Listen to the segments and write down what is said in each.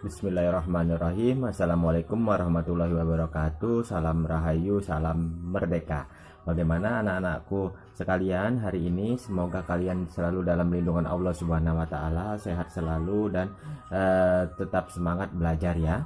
Bismillahirrahmanirrahim. Assalamualaikum warahmatullahi wabarakatuh. Salam rahayu, salam merdeka. Bagaimana anak-anakku sekalian hari ini? Semoga kalian selalu dalam lindungan Allah Subhanahu wa taala, sehat selalu dan tetap semangat belajar ya.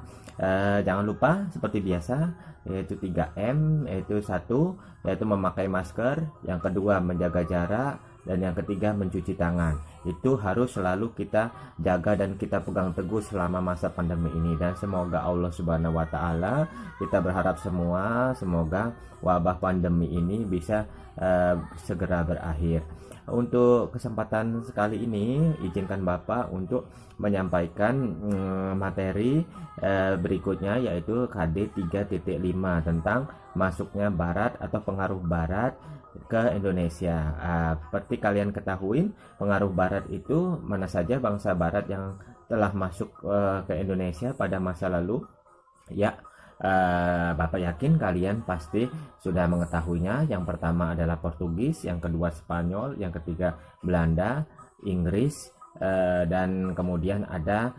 Jangan lupa seperti biasa, yaitu 3M, yaitu satu, yaitu memakai masker, yang kedua menjaga jarak, dan yang ketiga mencuci tangan. Itu harus selalu kita jaga dan kita pegang teguh selama masa pandemi ini, dan semoga Allah Subhanahu wa taala, kita berharap semua semoga wabah pandemi ini bisa segera berakhir. Untuk kesempatan sekali ini izinkan Bapak untuk menyampaikan materi berikutnya, yaitu KD 3.5 tentang masuknya barat atau pengaruh barat ke Indonesia. Seperti kalian ketahui, pengaruh barat itu mana saja bangsa barat yang telah masuk ke Indonesia pada masa lalu ya. Bapak yakin kalian pasti sudah mengetahuinya. Yang pertama adalah Portugis, yang kedua Spanyol, yang ketiga Belanda, Inggris, dan kemudian ada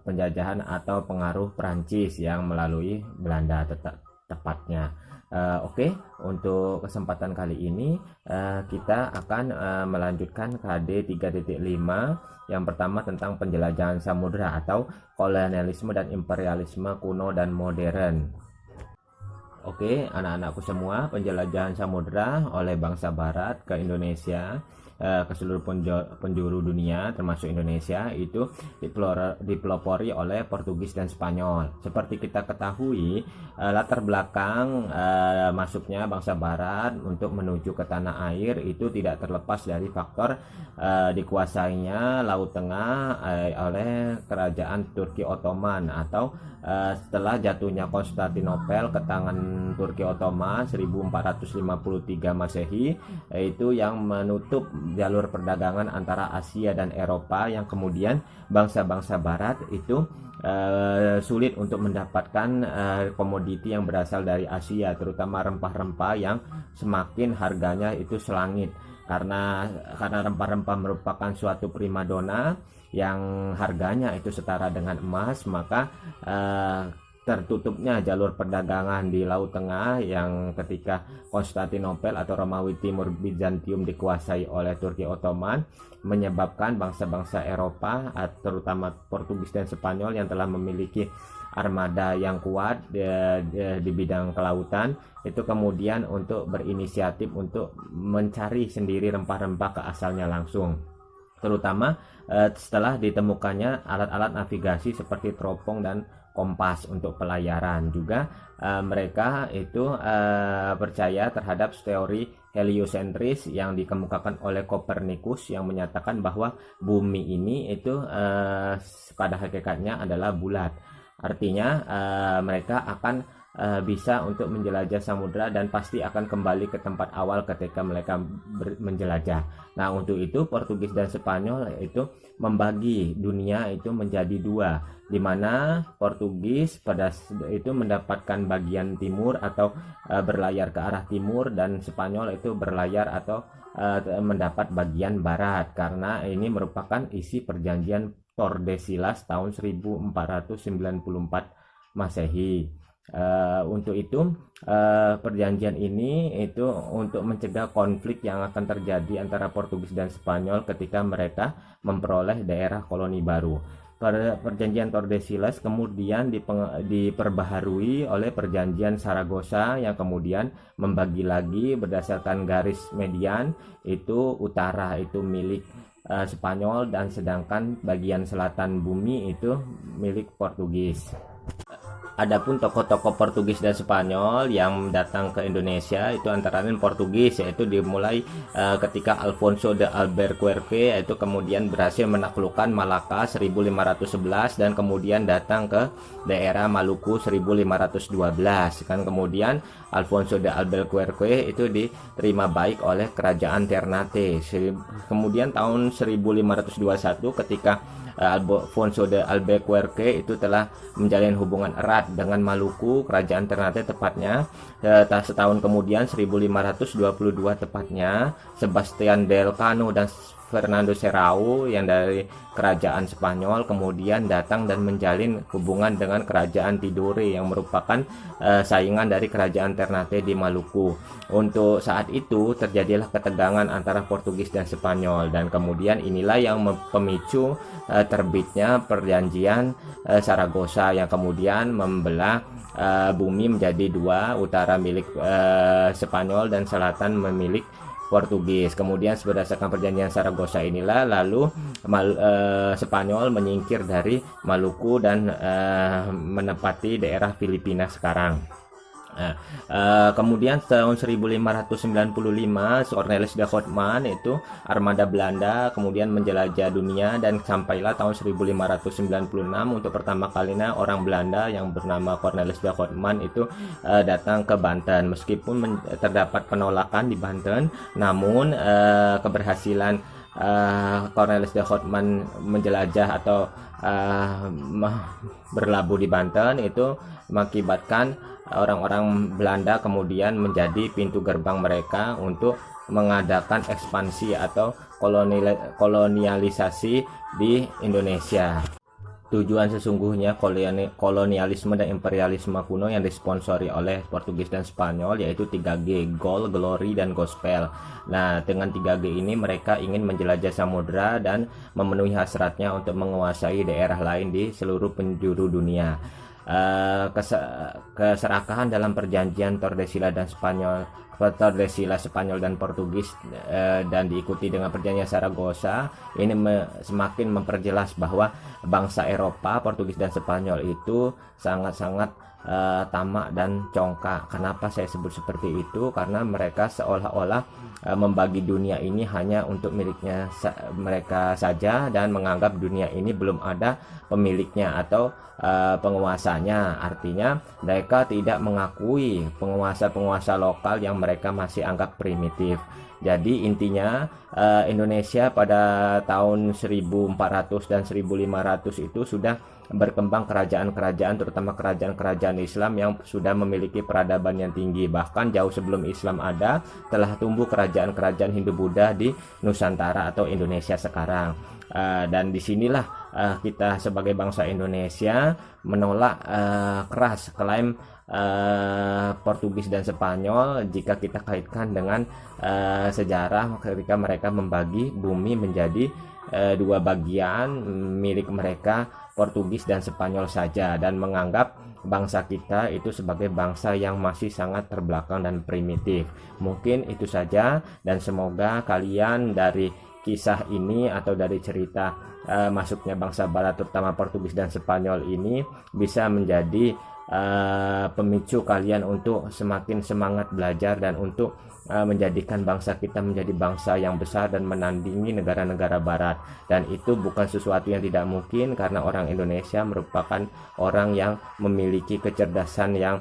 penjajahan atau pengaruh Prancis yang melalui Belanda tepatnya. Oke, untuk kesempatan kali ini kita akan melanjutkan KD 3.5. Yang pertama tentang penjelajahan samudra atau kolonialisme dan imperialisme kuno dan modern. Oke, anak-anakku semua, penjelajahan samudra oleh bangsa barat ke Indonesia, ke seluruh penjuru dunia termasuk Indonesia, itu dipelopori oleh Portugis dan Spanyol. Seperti kita ketahui, latar belakang masuknya bangsa barat untuk menuju ke tanah air itu tidak terlepas dari faktor dikuasainya Laut Tengah oleh kerajaan Turki Ottoman, atau setelah jatuhnya Konstantinopel ke tangan Turki Ottoman 1453 Masehi, itu yang menutup jalur perdagangan antara Asia dan Eropa, yang kemudian bangsa-bangsa barat itu sulit untuk mendapatkan komoditi yang berasal dari Asia, terutama rempah-rempah yang semakin harganya itu selangit, karena rempah-rempah merupakan suatu primadona yang harganya itu setara dengan emas. Maka tertutupnya jalur perdagangan di Laut Tengah, yang ketika Konstantinopel atau Romawi Timur Bizantium dikuasai oleh Turki Ottoman, menyebabkan bangsa-bangsa Eropa terutama Portugis dan Spanyol yang telah memiliki armada yang kuat di bidang kelautan, itu kemudian untuk berinisiatif untuk mencari sendiri rempah-rempah ke asalnya langsung, terutama setelah ditemukannya alat-alat navigasi seperti teropong dan kompas untuk pelayaran. Juga mereka itu percaya terhadap teori heliosentris yang dikemukakan oleh Kopernikus, yang menyatakan bahwa bumi ini itu pada hakikatnya adalah bulat. Artinya mereka akan bisa untuk menjelajah samudra dan pasti akan kembali ke tempat awal ketika mereka menjelajah. Nah, untuk itu Portugis dan Spanyol itu membagi dunia itu menjadi dua, di mana Portugis pada itu mendapatkan bagian timur atau berlayar ke arah timur, dan Spanyol itu berlayar atau mendapat bagian barat, karena ini merupakan isi perjanjian Tordesillas tahun 1494 Masehi. Untuk itu perjanjian ini itu untuk mencegah konflik yang akan terjadi antara Portugis dan Spanyol ketika mereka memperoleh daerah koloni baru. Perjanjian Tordesillas kemudian diperbaharui oleh perjanjian Saragossa, yang kemudian membagi lagi berdasarkan garis median, itu utara itu milik Spanyol, dan sedangkan bagian selatan bumi itu milik Portugis. Adapun tokoh-tokoh Portugis dan Spanyol yang datang ke Indonesia itu antara lain Portugis, yaitu dimulai ketika Alfonso de Albuquerque itu kemudian berhasil menaklukkan Malaka 1511, dan kemudian datang ke daerah Maluku 1512. Kan kemudian Alfonso de Albuquerque itu diterima baik oleh kerajaan Ternate. Kemudian tahun 1521 ketika Alfonso de Albuquerque itu telah menjalin hubungan erat dengan Maluku, kerajaan Ternate tepatnya. Setahun kemudian 1522 tepatnya, Sebastian del Cano dan Fernando Serrao yang dari kerajaan Spanyol kemudian datang dan menjalin hubungan dengan kerajaan Tidore yang merupakan saingan dari kerajaan Ternate di Maluku. Untuk saat itu terjadilah ketegangan antara Portugis dan Spanyol, dan kemudian inilah yang pemicu terbitnya perjanjian Saragossa yang kemudian membelah bumi menjadi dua, utara milik Spanyol dan selatan memilik Portugis. Kemudian berdasarkan perjanjian Saragossa inilah lalu Spanyol menyingkir dari Maluku dan menempati daerah Filipina sekarang. Kemudian tahun 1595 Cornelis de Houtman itu armada Belanda kemudian menjelajah dunia, dan sampailah tahun 1596 untuk pertama kalinya orang Belanda yang bernama Cornelis de Houtman itu datang ke Banten. Meskipun terdapat penolakan di Banten, namun keberhasilan Cornelis de Houtman menjelajah atau berlabuh di Banten itu mengakibatkan orang-orang Belanda kemudian menjadi pintu gerbang mereka untuk mengadakan ekspansi atau kolonialisasi di Indonesia. Tujuan sesungguhnya kolonialisme dan imperialisme kuno yang disponsori oleh Portugis dan Spanyol yaitu 3G, Gold, Glory, dan Gospel. Nah, dengan 3G ini mereka ingin menjelajah samudera dan memenuhi hasratnya untuk menguasai daerah lain di seluruh penjuru dunia. Keserakahan dalam perjanjian Tordesillas Spanyol dan Portugis dan diikuti dengan perjanjian Saragossa ini semakin memperjelas bahwa bangsa Eropa, Portugis dan Spanyol itu sangat-sangat tamak dan congkak. Kenapa saya sebut seperti itu? Karena mereka seolah-olah membagi dunia ini hanya untuk miliknya mereka saja dan menganggap dunia ini belum ada pemiliknya atau penguasanya. Artinya mereka tidak mengakui penguasa-penguasa lokal yang mereka masih anggap primitif. Jadi intinya Indonesia pada tahun 1400 dan 1500 itu sudah berkembang kerajaan-kerajaan, terutama kerajaan-kerajaan Islam yang sudah memiliki peradaban yang tinggi. Bahkan jauh sebelum Islam ada, telah tumbuh kerajaan-kerajaan Hindu-Buddha di Nusantara atau Indonesia sekarang. Dan disinilah kita sebagai bangsa Indonesia menolak keras klaim Portugis dan Spanyol jika kita kaitkan dengan sejarah ketika mereka membagi bumi menjadi dua bagian milik mereka, Portugis dan Spanyol saja, dan menganggap bangsa kita itu sebagai bangsa yang masih sangat terbelakang dan primitif. Mungkin itu saja, dan semoga kalian dari kisah ini atau dari cerita masuknya bangsa barat terutama Portugis dan Spanyol ini bisa menjadi pemicu kalian untuk semakin semangat belajar dan untuk menjadikan bangsa kita menjadi bangsa yang besar dan menandingi negara-negara barat. Dan itu bukan sesuatu yang tidak mungkin karena orang Indonesia merupakan orang yang memiliki kecerdasan yang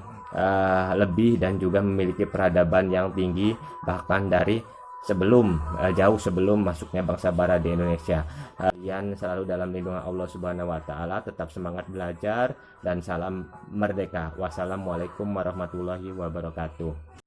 lebih dan juga memiliki peradaban yang tinggi bahkan dari jauh sebelum masuknya bangsa barat di Indonesia. Kalian selalu dalam lindungan Allah Subhanahu wa taala, tetap semangat belajar dan salam merdeka. Wassalamualaikum warahmatullahi wabarakatuh.